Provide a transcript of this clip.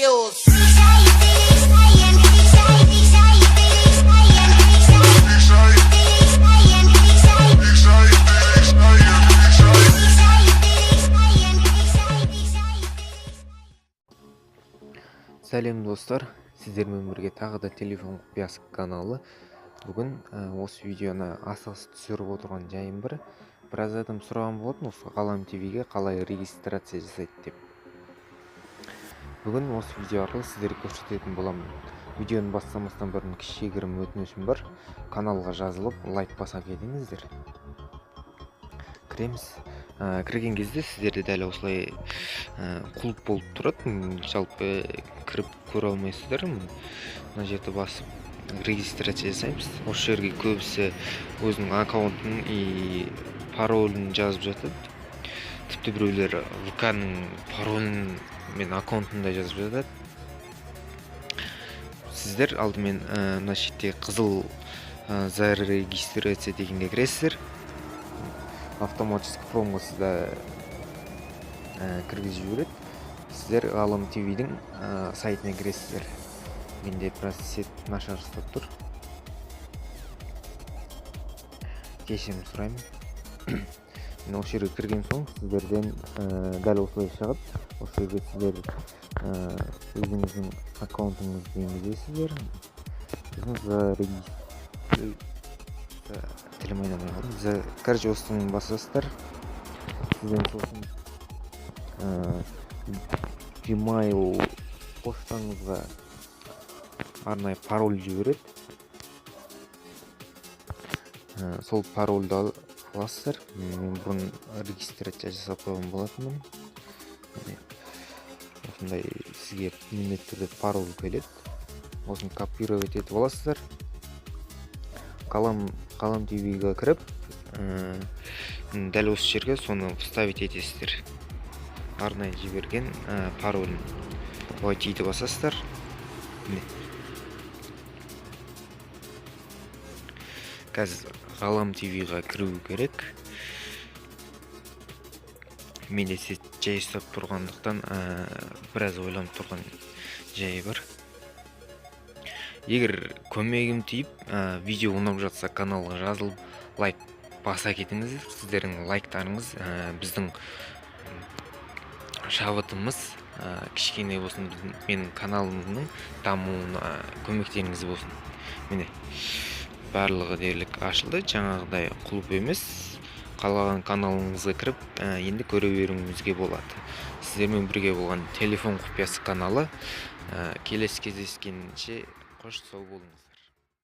Studios. Сәлем достар, сіздермен бірге тағы да телефон құпиясы каналы. Бүгін осы видеоны асығыс түсіріп отырған жайым біраз адам сұраған болатын, осы Қалам ТВ-ге қалай регистрация жасайды деп. Бүгін осы видео арқылы сіздерге көрсететін боламын. Видеоны бастамастан бұрын кішігірім өтінішім бар. Каналға жазылып, лайк баса кетіңіздер. Кіреміз. Кірген кезде сіздерде дәл осылай құлып болып тұрады. Жалпы кіріп көре алмайсыздар. Мына жерді басып регистрация жасаймыз. Осы жерге көбісі өзінің аккаунтын и паролін жазып жатады. Тіпті біреулер ВК-ның паролін мен аккаунтын да жазып жатады. Сіздер алдымен мына шетте қызыл зарегистрация дегенге кіресіздер. Автоматически промосында кіргізіп жібереді. Сіздер Қалам ТВ-дің сайтына кіресіздер. Менде біраз сет нашар ұстап тұр. Кешірім сұраймын. Осы жерге кірген соң сіздерден дәл осылай шығып, осы жерге сіздер өзіңіздің аккаунтыңызды енгізесіздер. Короче, осыны басасыздар. Сізден сосын Gmail поштаңызға арнайы пароль жібереді. Сол парольді аласыздар. Мен бұрын регистрация жасап қойған болатынмын. Осындай сізге міндетті түрде пароль келеді. Осыны копировать етіп аласыздар. Қалам ТВ-ға кіріп, дәл осы жерге соны вставить етесіздер. Арнайы жіберген паролін войти етіп басасыздар. Қазір Қалам ТВ-ға кіру керек. Менде сет жай ұстап тұрғандықтан біраз ойланып тұрған жайы бар. Егер көмегім тиіп, видео ұнап жатса каналға жазылып, лайк баса кетіңіздер. Сіздердің лайктарыңыз біздің шабытымыз кішкене болсын, менің каналымның дамуына көмектеріңіз болсын. Міне, барлығы дерлік ашылды. Жаңағыдай құлып емес, қалаған каналыңызға кіріп, енді көре беруіңізге болады. Сіздермен бірге болған телефон құпиясы каналы. Келесі кездескенше қош сау болыңыз.